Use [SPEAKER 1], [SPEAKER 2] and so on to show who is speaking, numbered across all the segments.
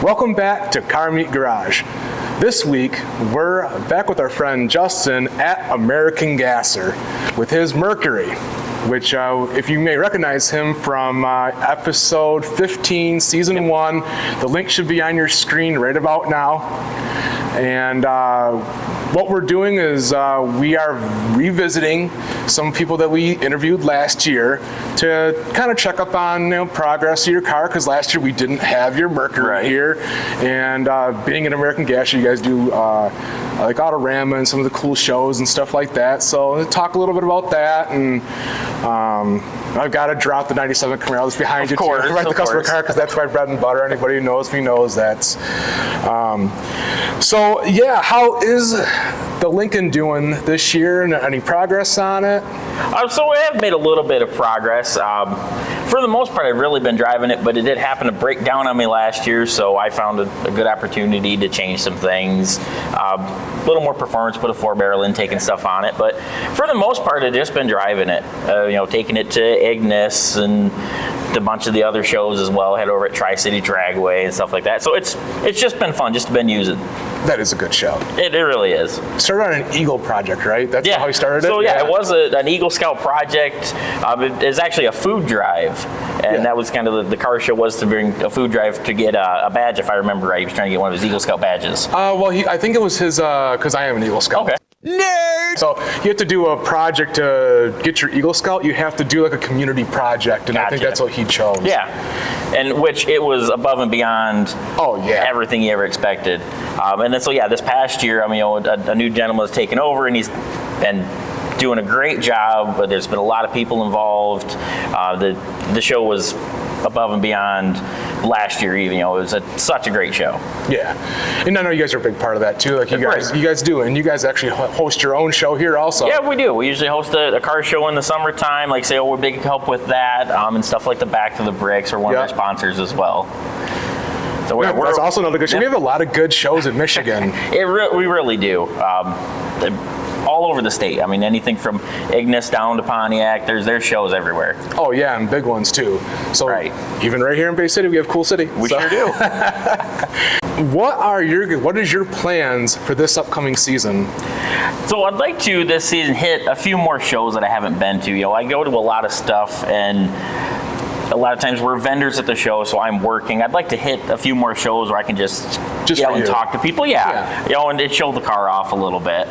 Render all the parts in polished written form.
[SPEAKER 1] Welcome back to Car Meet Garage. This week, we're back with our friend Justin at American Gasser with his Mercury, which if you may recognize him from episode 15, season 1, the link should be on your screen right about now. And what we're doing is we are revisiting some people that we interviewed last year to kind of check up on progress of your car, because last year we didn't have your Mercury here. And being an American Gasser, you guys do like Autorama and some of the cool shows and stuff like that. So we'll talk a little bit about that, and I've got to drop the 97 Camaro that's behind you too. Right, the customer car, because that's my bread and butter. Anybody who knows me knows that. So yeah, how is the Lincoln doing this year, and any progress on it?
[SPEAKER 2] So we have made a little bit of progress. For the most part, I've really been driving it, but it did happen to break down on me last year, so I found a good opportunity to change some things. A little more performance, put a 4-barrel intake and stuff on it, but for the most part, I've just been driving it. Taking it to Ignis and a bunch of the other shows as well. Head over at Tri-City Dragway and stuff like that. So it's just been fun, just been using.
[SPEAKER 1] That is a good show.
[SPEAKER 2] It really is.
[SPEAKER 1] Started on an Eagle project, right? That's how you started it?
[SPEAKER 2] So yeah, it was an Eagle Scout project. It was actually a food drive, and that was kind of the car show was to bring a food drive to get a badge, if I remember right. He was trying to get one of his Eagle Scout badges.
[SPEAKER 1] Well, I think it was his, because I am an Eagle Scout.
[SPEAKER 2] Okay.
[SPEAKER 1] Nerd! So you have to do a project to get your Eagle Scout. You have to do like a community project, and I think that's what he chose.
[SPEAKER 2] Yeah, and which it was above and beyond everything he ever expected. And then so this past year, a new gentleman has taken over, and he's been doing a great job. But there's been a lot of people involved. The show was above and beyond last year even. It was such a great show. Yeah,
[SPEAKER 1] and I know you guys are a big part of that too. Like you guys do, and you guys actually host your own show here also.
[SPEAKER 2] Yeah, we do. We usually host a car show in the summertime. Like we're big help with that, and stuff like the Back to the Bricks, or one of our sponsors as well. So
[SPEAKER 1] that's also another good show. We have a lot of good shows in Michigan.
[SPEAKER 2] We really do. All over the state. Anything from Ignis down to Pontiac, there's shows everywhere.
[SPEAKER 1] Oh yeah, and big ones too. So even right here in Bay City, we have Cool City.
[SPEAKER 2] We sure do.
[SPEAKER 1] What is your plans for this upcoming season?
[SPEAKER 2] So I'd like to this season hit a few more shows that I haven't been to. I go to a lot of stuff, and a lot of times we're vendors at the show, so I'm working. I'd like to hit a few more shows where I can just and talk to people. And show the car off a little bit.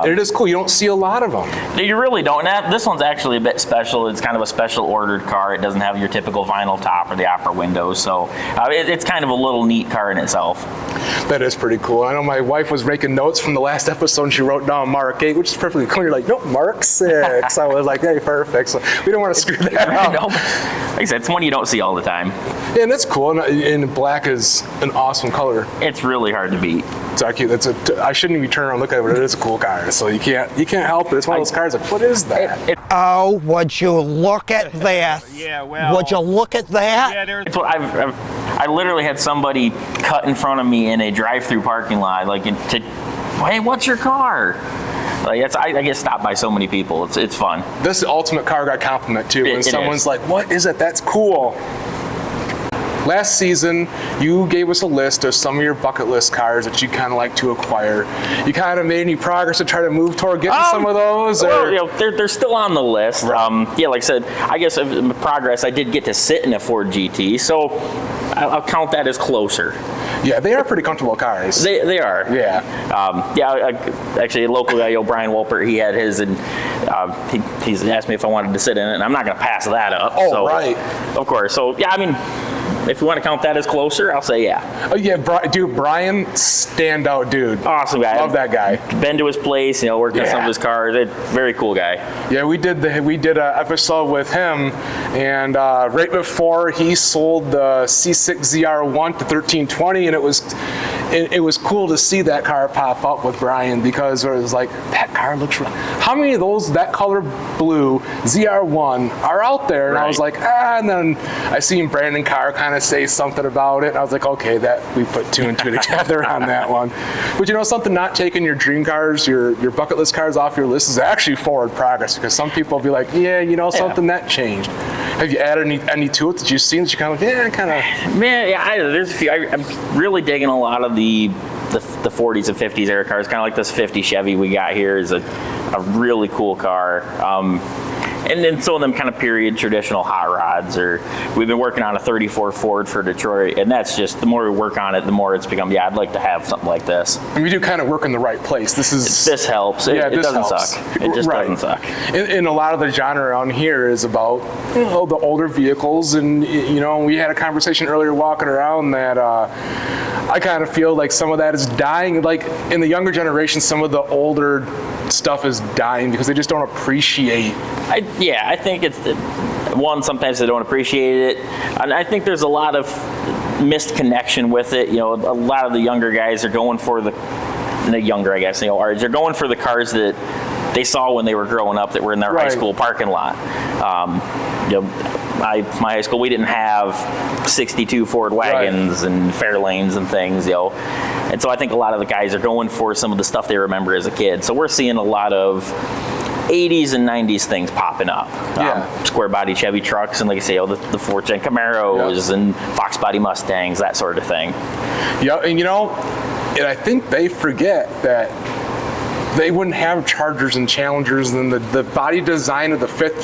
[SPEAKER 1] It is cool. You don't see a lot of them.
[SPEAKER 2] You really don't. This one's actually a bit special. It's kind of a special ordered car. It doesn't have your typical vinyl top or the opera windows, so it's kind of a little neat car in itself.
[SPEAKER 1] That is pretty cool. I know my wife was making notes from the last episode, and she wrote down Mark 8, which is perfectly cool. You're like, nope, Mark 6. I was like, hey, perfect. So we don't want to screw that up.
[SPEAKER 2] No, like I said, it's one you don't see all the time.
[SPEAKER 1] Yeah, and it's cool. And black is an awesome color.
[SPEAKER 2] It's really hard to beat.
[SPEAKER 1] It's cute. I shouldn't even turn around and look at it, but it is a cool car. So you can't help it. It's one of those cars like, what is that?
[SPEAKER 3] Oh, would you look at that?
[SPEAKER 2] Yeah, well.
[SPEAKER 3] Would you look at that?
[SPEAKER 2] Yeah, it's what I literally had somebody cut in front of me in a drive-through parking lot, hey, what's your car? I get stopped by so many people. It's fun.
[SPEAKER 1] This is the ultimate car guy compliment too. When someone's like, what is it? That's cool. Last season, you gave us a list of some of your bucket list cars that you kind of like to acquire. You kind of made any progress to try to move toward getting some of those?
[SPEAKER 2] Well, they're still on the list. Right. Like I said, I guess in progress, I did get to sit in a Ford GT, so I'll count that as closer.
[SPEAKER 1] Yeah, they are pretty comfortable cars.
[SPEAKER 2] They are.
[SPEAKER 1] Yeah.
[SPEAKER 2] Actually, a local guy, Brian Wolpert, he had his, and he's asked me if I wanted to sit in it, and I'm not going to pass that up.
[SPEAKER 1] Oh, right.
[SPEAKER 2] Of course. So, if you want to count that as closer, I'll say yeah.
[SPEAKER 1] Oh yeah, Brian, standout dude.
[SPEAKER 2] Awesome guy.
[SPEAKER 1] Love that guy.
[SPEAKER 2] Been to his place, worked on some of his cars. Very cool guy.
[SPEAKER 1] Yeah, we did an episode with him, and right before he sold the C6 ZR1 to 1320, and it was cool to see that car pop up with Brian because it was like, that car looks right. How many of those, that color blue ZR1 are out there? And I was like, and then I seen Brandon Carr kind of say something about it. And I was like, okay, that we put two and two together on that one. But you know, something not taking your dream cars, your bucket list cars off your list is actually forward progress, because some people will be like, yeah, you know, something that changed. Have you added any to it that you've seen that you kind of,
[SPEAKER 2] Man, yeah, there's a few. I'm really digging a lot of the 40s and 50s era cars. Kind of like this 50 Chevy we got here is a really cool car. And then some of them kind of period traditional hot rods, or we've been working on a 34 Ford for Detroit, and that's just, the more we work on it, the more it's become, I'd like to have something like this.
[SPEAKER 1] And we do kind of work in the right place.
[SPEAKER 2] This helps. It doesn't suck. It just doesn't suck.
[SPEAKER 1] And a lot of the genre around here is about, you know, the older vehicles, and you know, we had a conversation earlier walking around that I kind of feel like some of that is dying. Like in the younger generation, some of the older stuff is dying because they just don't appreciate.
[SPEAKER 2] I think it's one, sometimes they don't appreciate it, and I think there's a lot of missed connection with it. You know, a lot of the younger guys are going for the younger, I guess, you know, they're going for the cars that they saw when they were growing up, that were in their high school parking lot. You know, my high school, we didn't have 62 Ford wagons and Fairlanes and things, you know. And so I think a lot of the guys are going for some of the stuff they remember as a kid. So we're seeing a lot of 80s and 90s things popping up. Square body Chevy trucks, and like I say, the 4th gen Camaros and Fox body Mustangs, that sort of thing.
[SPEAKER 1] Yeah, and you know, and I think they forget that they wouldn't have Chargers and Challengers and the body design of the 5th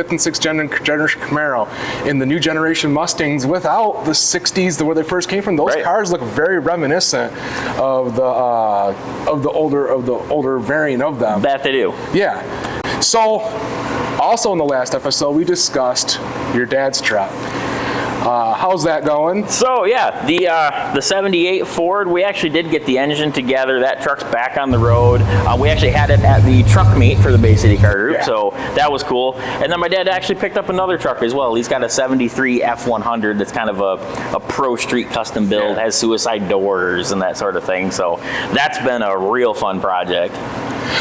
[SPEAKER 1] and 6th generation Camaro and the new generation Mustangs without the 60s, where they first came from. Those cars look very reminiscent of the older variant of them.
[SPEAKER 2] That they do.
[SPEAKER 1] Yeah. So, also in the last episode, we discussed your dad's truck. How's that going?
[SPEAKER 2] So yeah, the 78 Ford, we actually did get the engine together. That truck's back on the road. We actually had it at the truck meet for the Bay City Car Group, so that was cool. And then my dad actually picked up another truck as well. He's got a 73 F100 that's kind of a pro street custom build, has suicide doors and that sort of thing. So that's been a real fun project.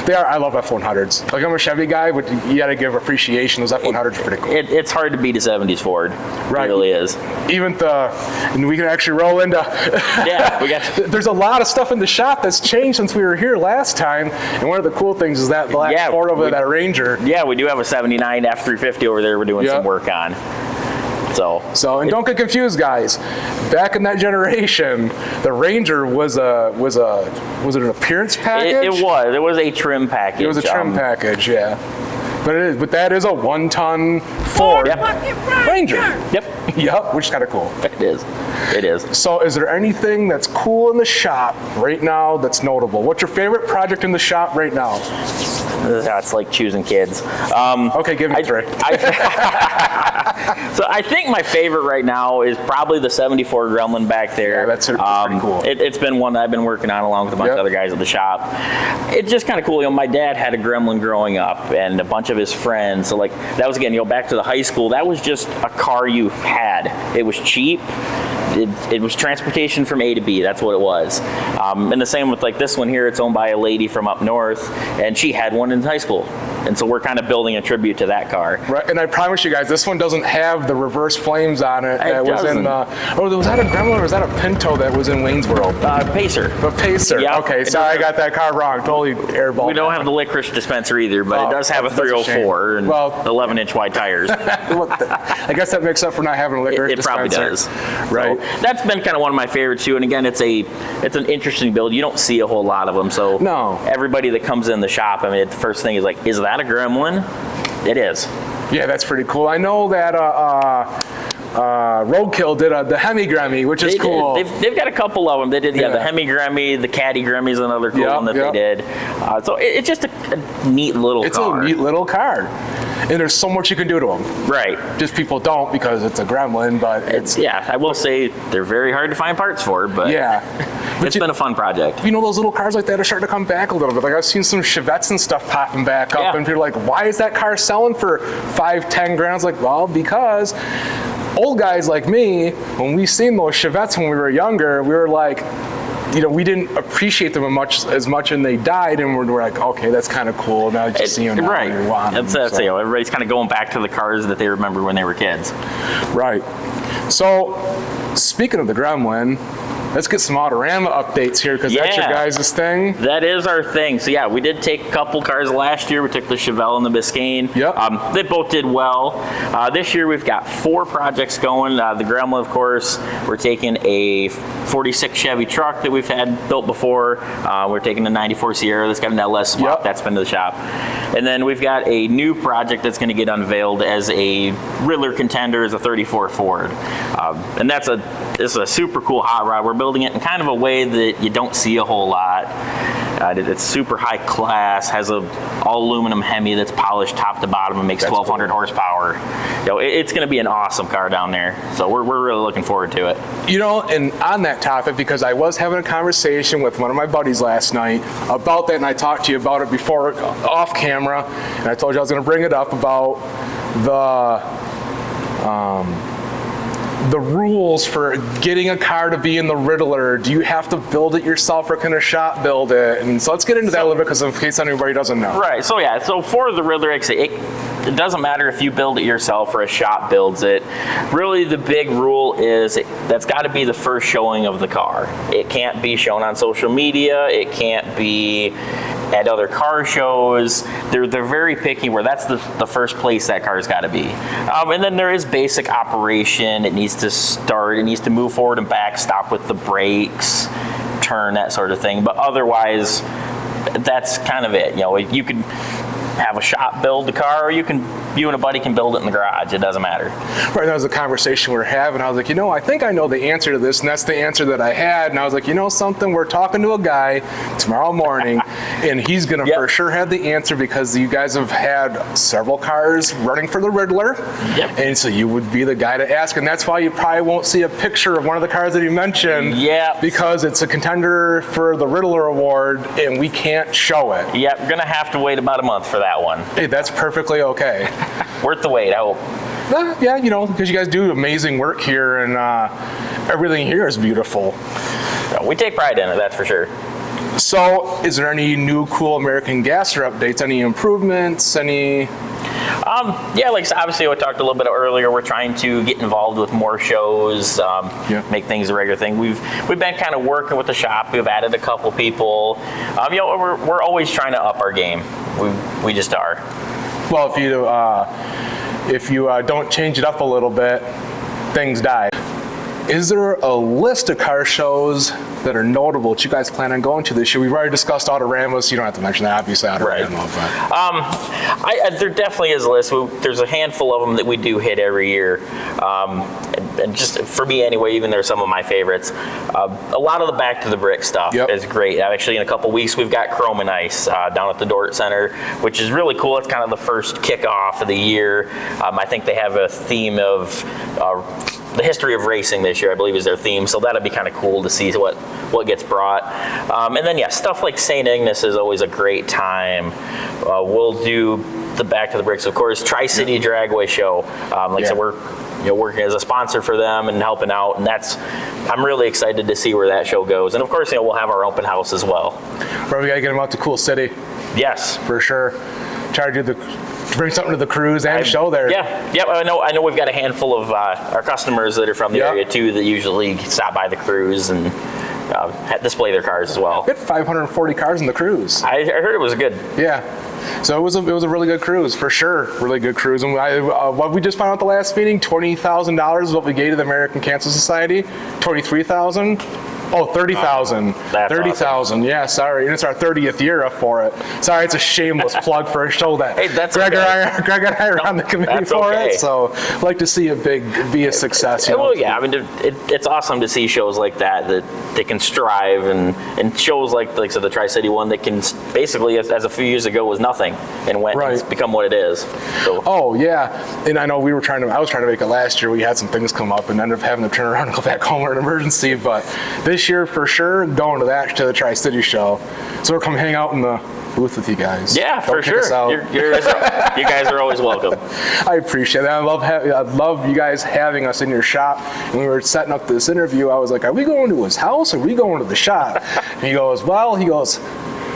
[SPEAKER 1] They are. I love F100s. Like, I'm a Chevy guy, but you got to give appreciation. Those F100s are pretty cool.
[SPEAKER 2] It's hard to beat a 70s Ford. Right. It really is.
[SPEAKER 1] Even and we can actually roll into.
[SPEAKER 2] Yeah, we got.
[SPEAKER 1] There's a lot of stuff in the shop that's changed since we were here last time, and one of the cool things is that black Ford over that Ranger. Yeah,
[SPEAKER 2] we do have a 79 F350 over there. We're doing some work on. So
[SPEAKER 1] and don't get confused, guys. Back in that generation, the Ranger was it an appearance package?
[SPEAKER 2] It was a trim package.
[SPEAKER 1] It was a trim package, yeah. But that is a 1-ton Ford Ranger. Yep, which is kind of cool.
[SPEAKER 2] It is.
[SPEAKER 1] So is there anything that's cool in the shop right now that's notable? What's your favorite project in the shop right now?
[SPEAKER 2] It's like choosing kids.
[SPEAKER 1] Okay, give me three.
[SPEAKER 2] So I think my favorite right now is probably the 74 Gremlin back there.
[SPEAKER 1] Yeah, that's pretty cool.
[SPEAKER 2] It's been one that I've been working on along with a bunch of other guys at the shop. It's just kind of cool. You know, my dad had a Gremlin growing up, and a bunch of his friends. So like that was, again, you know, back to the high school. That was just a car you had. It was cheap. It was transportation from A to B. That's what it was. And the same with like this one here. It's owned by a lady from up north, and she had one in high school. And so we're kind of building a tribute to that car.
[SPEAKER 1] Right, and I promise you guys, this one doesn't have the reverse flames on it. That was in. Was that a Gremlin or was that a Pinto that was in Wayne's World?
[SPEAKER 2] Pacer.
[SPEAKER 1] The Pacer.
[SPEAKER 2] Yep.
[SPEAKER 1] Okay, sorry, I got that car wrong. Totally airball.
[SPEAKER 2] We don't have the licorice dispenser either, but it does have a 304 and 11-inch wide tires.
[SPEAKER 1] I guess that makes up for not having a licorice dispenser.
[SPEAKER 2] It probably does.
[SPEAKER 1] Right.
[SPEAKER 2] So that's been kind of one of my favorites too. And again, it's an interesting build. You don't see a whole lot of them. So everybody that comes in the shop, I mean, the first thing is like, is that a Gremlin? It is.
[SPEAKER 1] Yeah, that's pretty cool. I know that Roadkill did the Hemi Grammy, which is cool.
[SPEAKER 2] They've got a couple of them. They did the Hemi Grammy, the Caddy Grammy is another cool one that they did. So it's just a neat little car.
[SPEAKER 1] It's a neat little car. And there's so much you can do to them.
[SPEAKER 2] Right.
[SPEAKER 1] Just people don't because it's a Gremlin, but it's...
[SPEAKER 2] Yeah, I will say they're very hard to find parts for, but it's been a fun project.
[SPEAKER 1] You know, those little cars like that are starting to come back a little bit. Like I've seen some Chevettes and stuff popping back up, and people are like, why is that car selling for $5-10 grand? It's like, well, because old guys like me, when we seen those Chevettes when we were younger, we were like, we didn't appreciate them as much, and they died, and we're like, okay, that's kind of cool. Now just see them now
[SPEAKER 2] right.
[SPEAKER 1] when you want them.
[SPEAKER 2] That's everybody's kind of going back to the cars that they remember when they were kids.
[SPEAKER 1] Right. So, speaking of the Gremlin, let's get some Autorama updates here, because that's your guys' thing.
[SPEAKER 2] That is our thing. So yeah, we did take a couple cars last year. We took the Chevelle and the Biscayne.
[SPEAKER 1] Yep.
[SPEAKER 2] They both did well. This year we've got 4 projects going. The Gremlin, of course, we're taking a 46 Chevy truck that we've had built before. We're taking a 94 Sierra that's got an LS swap. That's been to the shop. And then we've got a new project that's going to get unveiled as a Ridler contender, as a 34 Ford. And it's a super cool hot rod. We're building it in kind of a way that you don't see a whole lot. It's super high class, has a all aluminum Hemi that's polished top to bottom and makes 1,200 horsepower. It's going to be an awesome car down there. So we're really looking forward to it.
[SPEAKER 1] And on that topic, because I was having a conversation with one of my buddies last night about that, and I talked to you about it before off camera, and I told you I was going to bring it up about the rules for getting a car to be in the Ridler. Do you have to build it yourself, or can a shop build it? And so let's get into that a little bit, because in case anybody doesn't know.
[SPEAKER 2] Right, so for the Ridler, it doesn't matter if you build it yourself or a shop builds it. Really, the big rule is that's got to be the first showing of the car. It can't be shown on social media. It can't be at other car shows. They're very picky where that's the first place that car's got to be. And then there is basic operation. It needs to start. It needs to move forward and back, stop with the brakes, turn, that sort of thing. But otherwise, that's kind of it. You could have a shop build the car, or you and a buddy can build it in the garage. It doesn't matter.
[SPEAKER 1] Right, that was a conversation we were having. I was like, I think I know the answer to this, and that's the answer that I had. And I was like, something, we're talking to a guy tomorrow morning, and he's going to for sure have the answer, because you guys have had several cars running for the Ridler, and so you would be the guy to ask, and that's why you probably won't see a picture of one of the cars that you mentioned, because it's a contender for the Ridler Award, and we can't show it.
[SPEAKER 2] We're going to have to wait about a month for that one.
[SPEAKER 1] Hey, that's perfectly okay.
[SPEAKER 2] Worth the wait, I hope.
[SPEAKER 1] Because you guys do amazing work here, and everything here is beautiful.
[SPEAKER 2] We take pride in it, that's for sure.
[SPEAKER 1] So, is there any new cool American Gasser updates? Any improvements? Any?
[SPEAKER 2] Like obviously we talked a little bit earlier. We're trying to get involved with more shows, make things a regular thing. We've been kind of working with the shop. We've added a couple people. We're always trying to up our game. We just are.
[SPEAKER 1] Well, if you don't change it up a little bit, things die. Is there a list of car shows that are notable that you guys plan on going to this year? We've already discussed Autorama, so you don't have to mention that, obviously, Autorama.
[SPEAKER 2] Right. There definitely is a list. There's a handful of them that we do hit every year. And just for me anyway, even they're some of my favorites. A lot of the Back to the Brick stuff is great. Actually, in a couple weeks, we've got Chrome and Ice down at the Dort Center, which is really cool. It's kind of the first kickoff of the year. I think they have a theme of the history of racing this year, I believe, is their theme. So that'll be kind of cool to see what gets brought. And then, stuff like St. Ignace is always a great time. We'll do the Back to the Bricks, of course, Tri-City Dragway Show. I said, we're working as a sponsor for them and helping out, and I'm really excited to see where that show goes. And of course, we'll have our open house as well.
[SPEAKER 1] Right, we gotta get them out to Cool City.
[SPEAKER 2] Yes,
[SPEAKER 1] for sure. Try to bring something to the cruise and show there.
[SPEAKER 2] I know we've got a handful of our customers that are from the area too that usually stop by the cruise and display their cars as well.
[SPEAKER 1] We had 540 cars in the cruise.
[SPEAKER 2] I heard it was good.
[SPEAKER 1] Yeah. So it was a really good cruise, for sure. Really good cruise. And what we just found out the last meeting, $20,000 is what we gave to the American Cancer Society. $23,000. Oh, 30,000. 30,000. Awesome. Yeah, sorry. And it's our 30th year up for it. Sorry, it's a shameless plug for a show that Greg and I are on the committee for it. So I'd like to see it be a success.
[SPEAKER 2] Well, it's awesome to see shows like that they can strive, and shows like so the Tri-City one that can basically, as a few years ago, was nothing and went it's become what it is. So.
[SPEAKER 1] Oh yeah, and I know I was trying to make it last year. We had some things come up and ended up having to turn around and go back home in an emergency, but this year for sure going to the Tri-City show. So we'll come hang out in the booth with you guys.
[SPEAKER 2] Yeah,
[SPEAKER 1] Don't
[SPEAKER 2] for
[SPEAKER 1] kick us
[SPEAKER 2] sure.
[SPEAKER 1] out.
[SPEAKER 2] You guys are always welcome.
[SPEAKER 1] I appreciate that. I love you guys having us in your shop. When we were setting up this interview, I was like, are we going to his house or are we going to the shop? And he goes,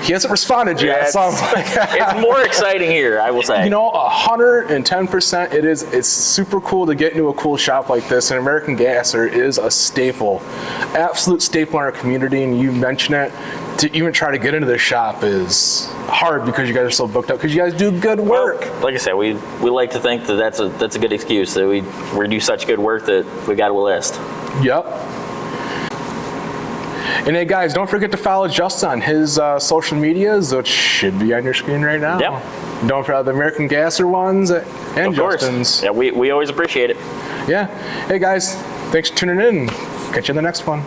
[SPEAKER 1] he hasn't responded yet.
[SPEAKER 2] Yeah,
[SPEAKER 1] So I'm like,
[SPEAKER 2] it's more exciting here, I will say.
[SPEAKER 1] 110%. It's super cool to get into a cool shop like this, and American Gasser is a staple, absolute staple in our community. And you mentioned it. To even try to get into this shop is hard because you guys are so booked up. Because you guys do good work.
[SPEAKER 2] Well, like I said, we like to think that that's a good excuse that we do such good work that we got a list.
[SPEAKER 1] Yep. And hey guys, don't forget to follow Justin on his social medias, which should be on your screen right now.
[SPEAKER 2] Yep.
[SPEAKER 1] Don't forget the American Gasser ones and
[SPEAKER 2] Of course.
[SPEAKER 1] Justin's.
[SPEAKER 2] Yeah, we always appreciate it.
[SPEAKER 1] Yeah. Hey guys, thanks for tuning in. Catch you in the next one.